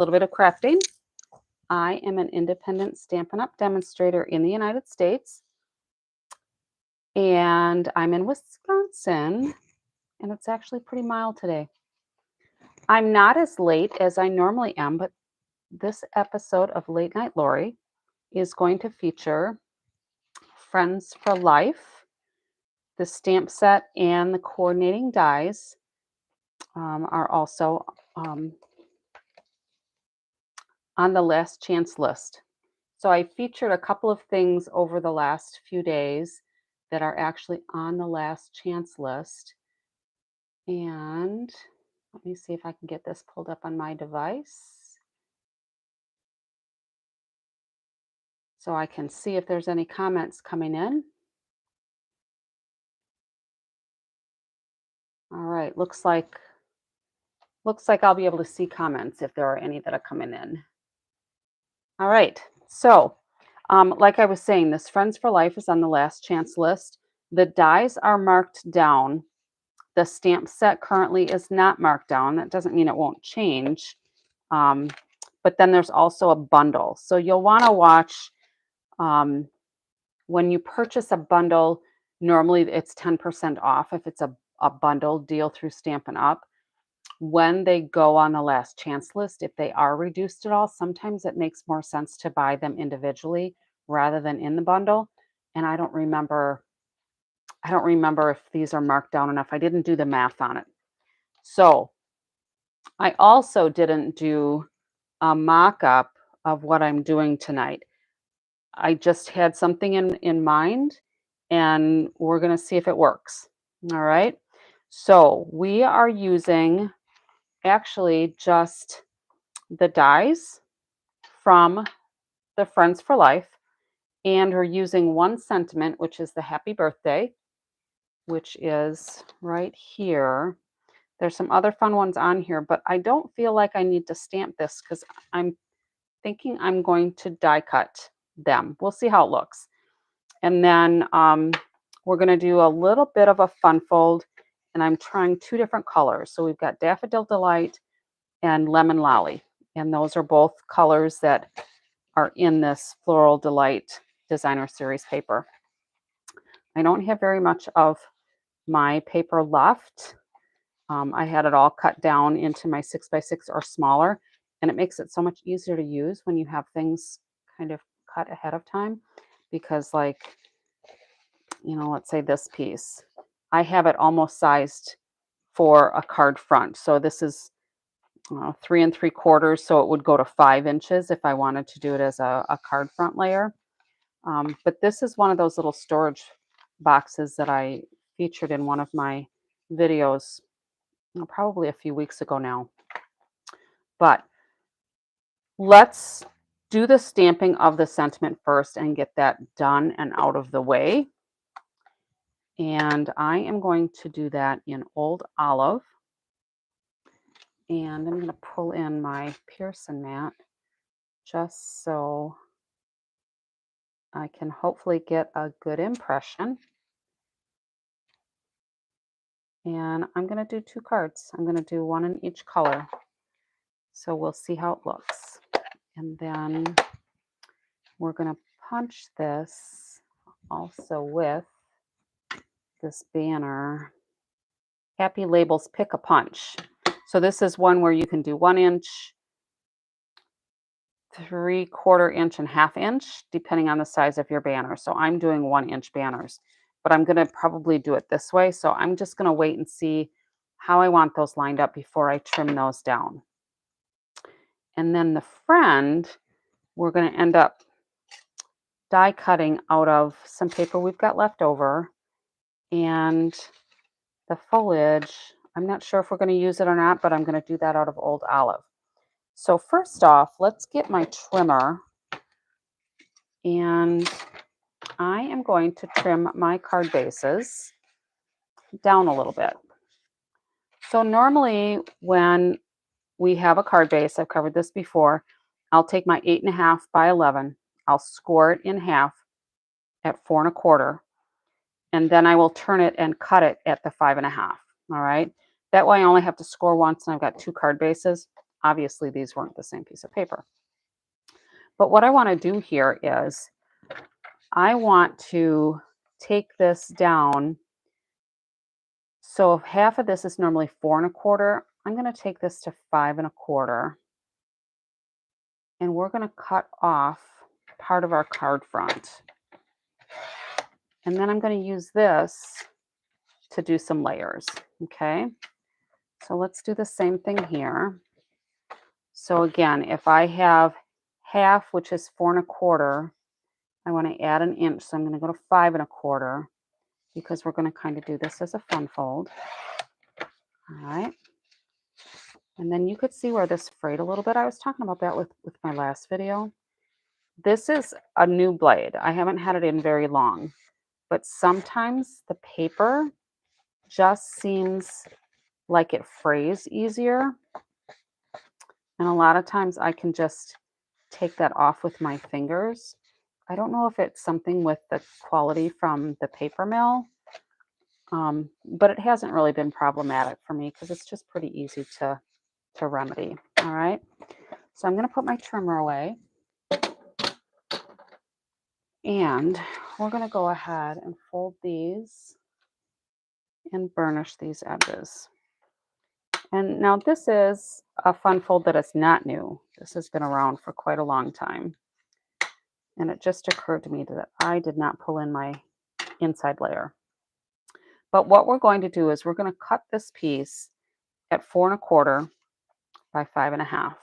Little Bit of Crafting. I am an independent Stampin' Up! Demonstrator in the United States, and I'm in Wisconsin, and it's actually pretty mild today. I'm not as late as I normally am, but this episode of Late Night Lori is going to feature Friends for Life, the stamp set, and the coordinating dies are also on the last chance list. So I featured a couple of things over the last few days that are actually on the last chance list. And let me see if I can get this pulled up on my device so I can see if there's any comments coming in. All right, looks like I'll be able to see comments if there are any that are coming in. All right, so like I was saying, this Friends for Life is on the last chance list. The dies are marked down. The stamp set currently is not marked down. That doesn't mean it won't change. But then there's also a bundle. So you'll want to watch when you purchase a bundle, normally it's 10% off if it's a bundle deal through Stampin' Up. When they go on the last chance list, if they are reduced at all, sometimes it makes more sense to buy them individually rather than in the bundle. And I don't remember if these are marked down enough. I didn't do the math on it. So I also didn't do a mock-up of what I'm doing tonight. I just had something in mind, and we're going to see if it works. All right. So we are using actually just the dies from the Friends for Life, and we're using one sentiment, which is the happy birthday, which is right here. There's some other fun ones on here, but I don't feel like I need to stamp this because I'm thinking I'm going to die cut them. We'll see how it looks. And then we're going to do a little bit of a fun fold, and I'm trying two different colors. So we've got Daffodil Delight and Lemon Lolly, and those are both colors that are in this Floral Delight Designer Series paper. I don't have very much of my paper left. I had it all cut down into my 6x6 or smaller, and it makes it so much easier to use when you have things kind of cut ahead of time, because like, let's say this piece, I have it almost sized for a card front. So this is 3 3/4, so it would go to 5 inches if I wanted to do it as a card front layer. But this is one of those little storage boxes that I featured in one of my videos probably a few weeks ago now. But let's do the stamping of the sentiment first and get that done and out of the way. And I am going to do that in Old Olive. And I'm going to pull in my Pearson mat just so I can hopefully get a good impression. And I'm going to do 2 cards. I'm going to do 1 in each color. So we'll see how it looks. And then we're going to punch this also with this banner. Happy Labels Pick a Punch. So this is one where you can do 1 inch, 3/4 inch, and 1/2 inch, depending on the size of your banner. So I'm doing 1 inch banners, but I'm going to probably do it this way. So I'm just going to wait and see how I want those lined up before I trim those down. And then the friend, we're going to end up die cutting out of some paper we've got left over. And the foliage, I'm not sure if we're going to use it or not, but I'm going to do that out of Old Olive. So first off, let's get my trimmer, and I am going to trim my card bases down a little bit. So normally when we have a card base, I've covered this before, I'll take my 8.5 by 11, I'll score it in half at 4 1/4, and then I will turn it and cut it at the 5.5. All right. That way I only have to score once and I've got 2 card bases. obviously these weren't the same piece of paper. But what I want to do here is I want to take this down. So if half of this is normally 4 1/4, I'm going to take this to 5 1/4. And we're going to cut off part of our card front. And then I'm going to use this to do some layers. Okay. So let's do the same thing here. So again, if I have half, which is 4 1/4, I want to add an inch. So I'm going to go to 5 1/4 because we're going to kind of do this as a fun fold. All right. And then you could see where this frayed a little bit. I was talking about that with my last video. This is a new blade. I haven't had it in very long, but sometimes the paper just seems like it frays easier. And a lot of times I can just take that off with my fingers. I don't know if it's something with the quality from the paper mill, but it hasn't really been problematic for me because it's just pretty easy to remedy. All right. So I'm going to put my trimmer away. And we're going to go ahead and fold these and burnish these edges. And now this is a fun fold that is not new. This has been around for quite a long time. And it just occurred to me that I did not pull in my inside layer. But what we're going to do is we're going to cut this piece at 4 1/4 by 5 1/2.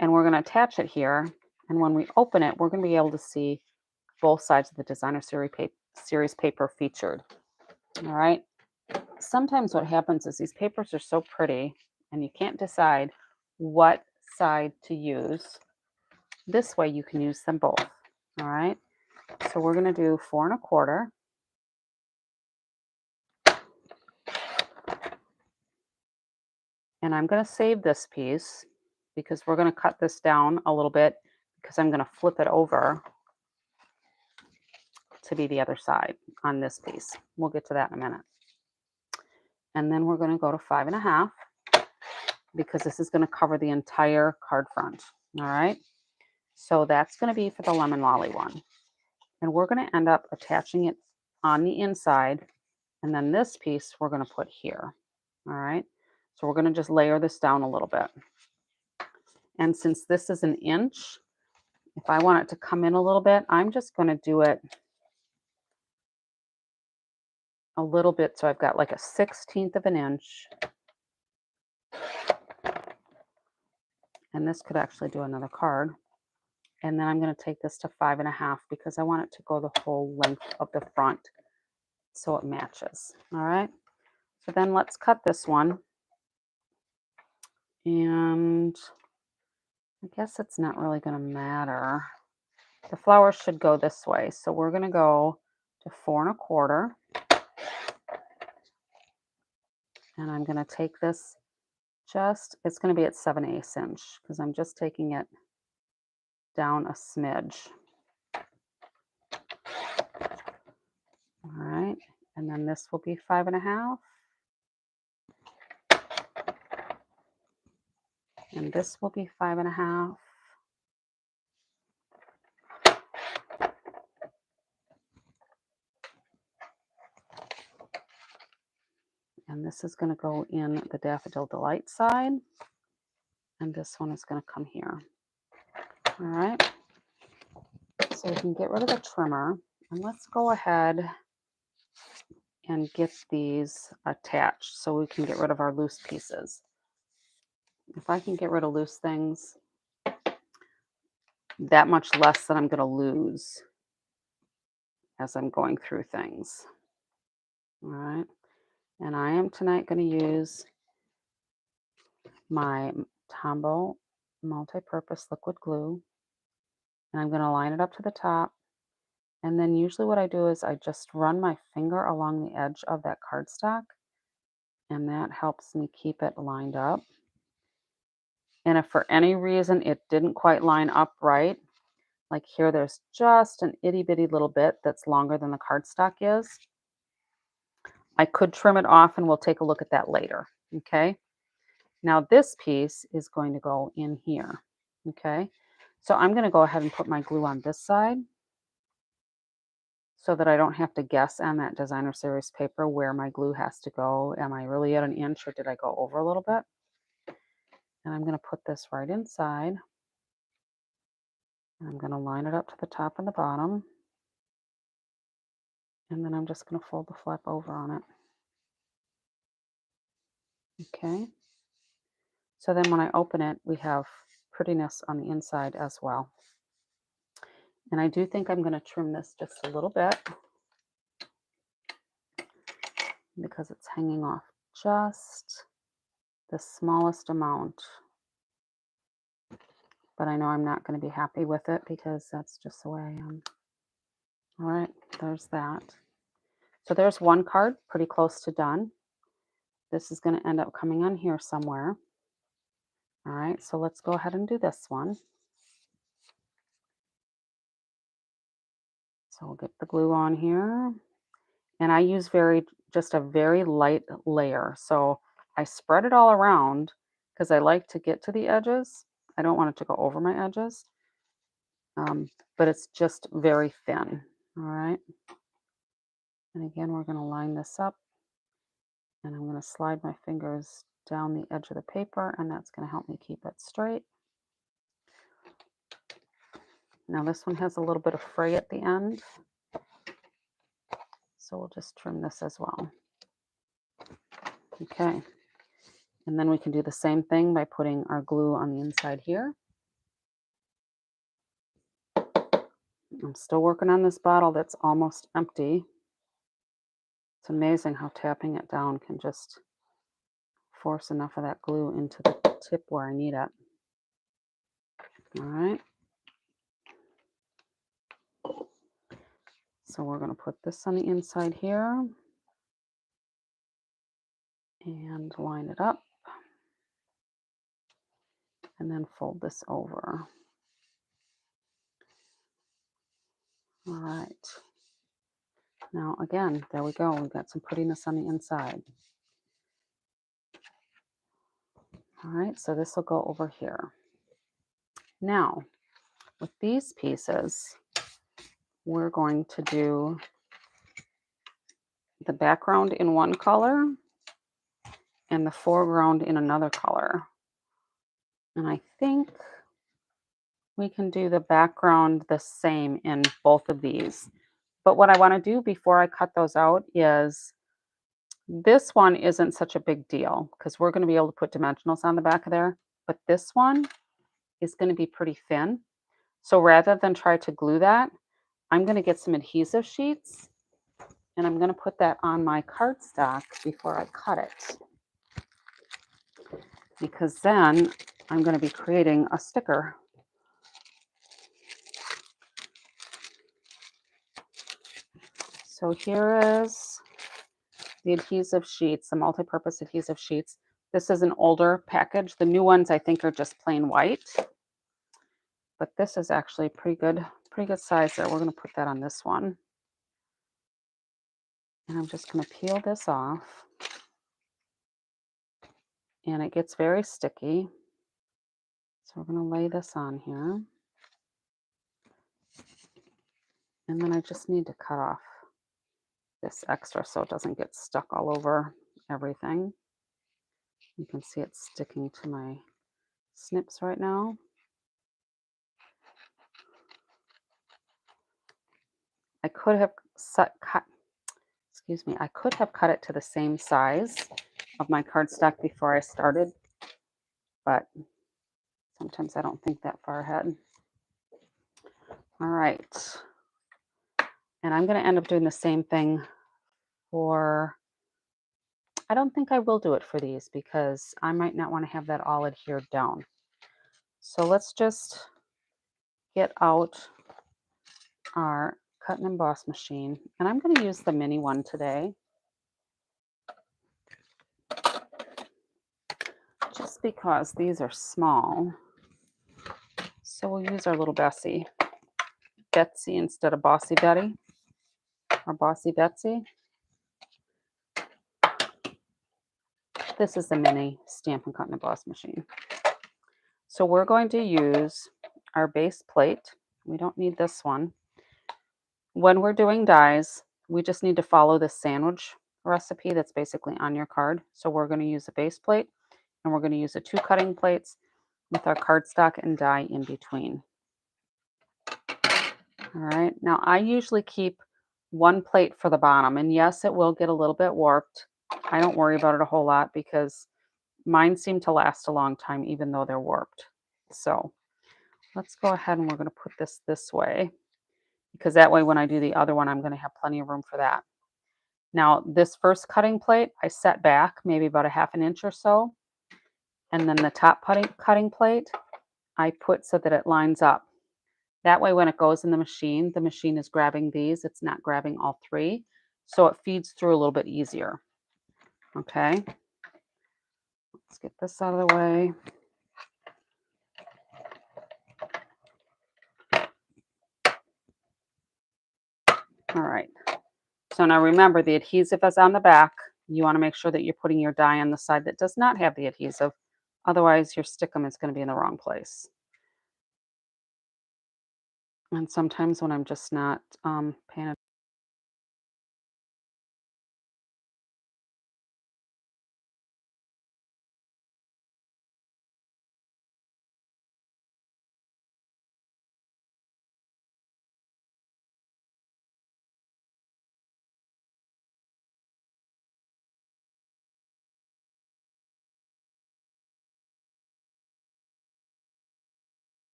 And we're going to attach it here. And when we open it, we're going to be able to see both sides of the designer series paper featured. All right. Sometimes what happens is these papers are so pretty and you can't decide what side to use. This way you can use them both. All right. So we're going to do 4 1/4. And I'm going to save this piece because we're going to cut this down a little bit because I'm going to flip it over to be the other side on this piece. We'll get to that in a minute. And then we're going to go to 5 1/2 because this is going to cover the entire card front. All right. So that's going to be for the lemon lolly one. And we're going to end up attaching it on the inside. And then this piece we're going to put here. All right. So we're going to just layer this down a little bit. And since this is an inch, if I want it to come in a little bit, I'm just going to do it a little bit. So I've got like a 1/16 of an inch. And this could actually do another card. And then I'm going to take this to 5 1/2 because I want it to go the whole length of the front so it matches. All right. So then let's cut this one. And I guess it's not really going to matter. The flowers should go this way. So we're going to go to 4 1/4. And I'm going to take this it's going to be at 7/8 inch because I'm just taking it down a smidge. All right. And then this will be 5 1/2. And this will be 5 1/2. And this is going to go in the Daffodil Delight side. And this one is going to come here. All right. So we can get rid of the trimmer. And let's go ahead and get these attached so we can get rid of our loose pieces. If I can get rid of loose things, that much less that I'm going to lose as I'm going through things. All right. And I am tonight going to use my Tombow multi-purpose liquid glue. And I'm going to line it up to the top. And then usually what I do is I just run my finger along the edge of that cardstock. And that helps me keep it lined up. And if for any reason it didn't quite line up right, like here, there's just an itty bitty little bit that's longer than the cardstock is. I could trim it off and we'll take a look at that later. Okay. Now this piece is going to go in here, okay? So I'm going to go ahead and put my glue on this side so that I don't have to guess on that designer series paper where my glue has to go. Am I really at an inch or did I go over a little bit? And I'm going to put this right inside. And I'm going to line it up to the top and the bottom. And then I'm just going to fold the flap over on it. Okay. So then when I open it, we have prettiness on the inside as well. And I do think I'm going to trim this just a little bit because it's hanging off just the smallest amount. But I know I'm not going to be happy with it because that's just the way I am. All right, there's that. So there's one card, pretty close to done. This is going to end up coming on here somewhere. All right, so let's go ahead and do this one. So we'll get the glue on here. And I use just a very light layer. So I spread it all around because I like to get to the edges. I don't want it to go over my edges. But it's just very thin. All right. And again, we're going to line this up. And I'm going to slide my fingers down the edge of the paper, and that's going to help me keep it straight. Now this one has a little bit of fray at the end. So we'll just trim this as well. Okay. And then we can do the same thing by putting our glue on the inside here. I'm still working on this bottle that's almost empty. It's amazing how tapping it down can just force enough of that glue into the tip where I need it. All right. So we're going to put this on the inside here and line it up and then fold this over. All right. Now again, there we go. We've got some prettiness on the inside. All right, so this will go over here. Now, with these pieces, we're going to do the background in one color and the foreground in another color. And I think we can do the background the same in both of these. But what I want to do before I cut those out is this one isn't such a big deal because we're going to be able to put dimensionals on the back of there. But this one is going to be pretty thin. So rather than try to glue that, I'm going to get some adhesive sheets and I'm going to put that on my cardstock before I cut it. Because then I'm going to be creating a sticker. So here is the adhesive sheets, the multi-purpose adhesive sheets. This is an older package. The new ones I think are just plain white. But this is actually pretty good size there. We're going to put that on this one. And I'm just going to peel this off. And it gets very sticky. So we're going to lay this on here. And then I just need to cut off this extra so it doesn't get stuck all over everything. You can see it's sticking to my snips right now. I could have I could have cut it to the same size of my cardstock before I started, but sometimes I don't think that far ahead. All right. And I'm going to end up doing the same thing for, I don't think I will do it for these because I might not want to have that all adhered down. So let's just get out our cut and emboss machine. And I'm going to use the mini one today. Just because these are small. So we'll use our little Betsy instead of Bossy Betty or Bossy Betsy. This is the mini Stampin' Cut and Emboss machine. So we're going to use our base plate. We don't need this one. When we're doing dies, we just need to follow this sandwich recipe that's basically on your card. So we're going to use a base plate, and we're going to use the 2 cutting plates with our cardstock and die in between. All right, now I usually keep 1 plate for the bottom, and yes, it will get a little bit warped. I don't worry about it a whole lot because mine seem to last a long time even though they're warped. So let's go ahead and we're going to put this way, because that way when I do the other one, I'm going to have plenty of room for that. Now, this first cutting plate, I set back maybe about a half an inch or so. And then the top cutting plate, I put so that it lines up. That way, when it goes in the machine is grabbing these. It's not grabbing all 3. So it feeds through a little bit easier. Okay. Let's get this out of the way. All right. So now remember, the adhesive is on the back. You want to make sure that you're putting your die on the side that does not have the adhesive. Otherwise, your stickum is going to be in the wrong place. And sometimes when I'm just not paying attention.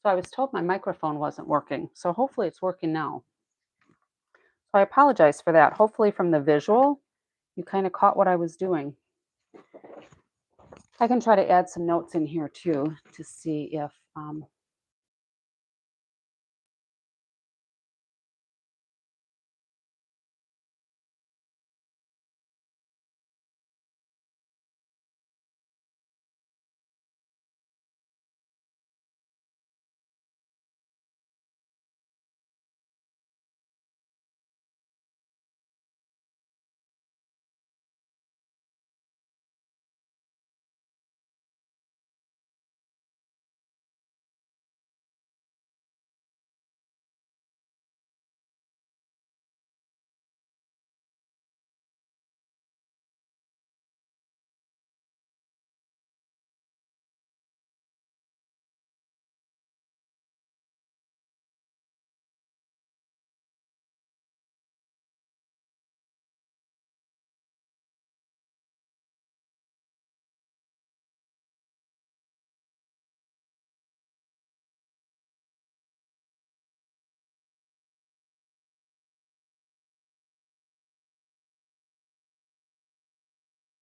So I was told my microphone wasn't working. So hopefully it's working now. So I apologize for that. Hopefully from the visual, you kind of caught what I was doing. I can try to add some notes in here too to see if